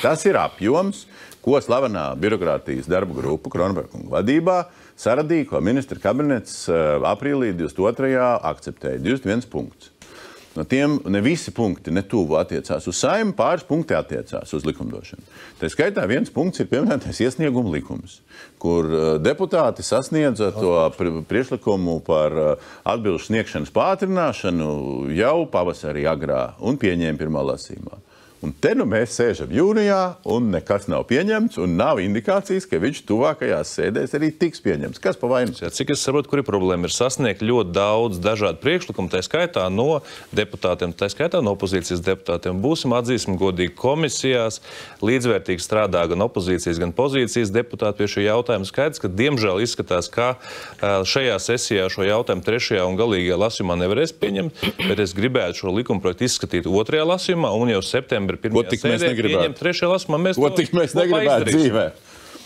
Tas ir apjoms, ko slavenā birokrātijas darba grupa Kronberga vadībā saradīja, ko ministra kabinets aprīlī 22. akceptēja 21 punkts. No tiem ne visi punkti netuvu attiecās uz Saeimu, pāris punkti attiecās uz likumdošanu. Tā skaitā viens punkts ir pieminētais iesnieguma likums, kur deputāti sasniedza to priekšlikumu par atbilžu sniegšanas pātrināšanu jau pavasarī agrā un pieņēma pirmā lasījumā. Un te nu mēs sēžam jūnijā, un nekas nav pieņemts, un nav indikācijas, ka viņš tuvākajās sēdēs arī tiks pieņemts. Kas pa vainu? Cik es saprotu, kuri problēma ir sasniegt ļoti daudz dažādu priekšlikumu, tā skaitā no deputātiem, tā skaitā no opozīcijas deputātiem. Būsim atzīsim godīgi komisijās, līdzvērtīgi strādā gan opozīcijas, gan pozīcijas deputāti pie šī jautājuma. Skaidrs, ka diemžēl izskatās, ka šajā sesijā šo jautājumu 3. un galīgajā lasījumā nevarēs pieņemt, bet es gribētu šo likumprojektu izskatīt 2. lasījumā un jau septembrī Ko tik mēs negribētu? Ko tik mēs negribētu dzīvē?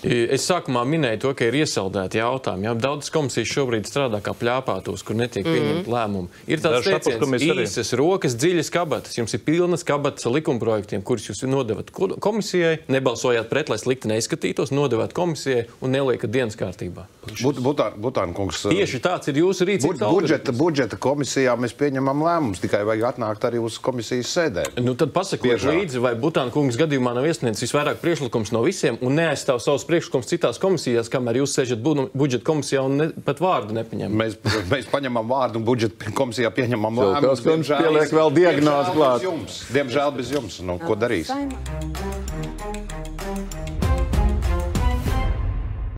Es sākumā minēju to, ka ir iesaldēti jautājumi. Daudz komisijas šobrīd strādā kā pļāpātos, kur netiek pieņemt lēmumu. Ir tāds teiciens, īsas rokas, dziļas kabatas. Jums ir pilnas kabatas ar likumprojektiem, kurus jūs nodevat komisijai, nebalsojāt pret, lai slikti neizskatītos, nodevat komisijai un neliekat dienas kārtībā. Butāna kungs. Tieši tāds ir jūsu rīcības budžeta komisijā mēs pieņemam lēmumus, tikai vajag atnākt arī uz komisijas sēdēm. Nu tad pasakiet līdzi, vai Butāna kungs gadījumā nav iesniedzis visvairāk priekšlikums no visiem un neaizstāv savus priekšlikums citās komisijās, kamēr jūs sēžat budžeta komisijā un pat vārdu nepaņemat. Mēs paņemam vārdu un budžeta komisijā pieņemam lēmumus. Pieliek vēl diagnozi klāt. Diemžēl bez jums. Nu, ko darīs?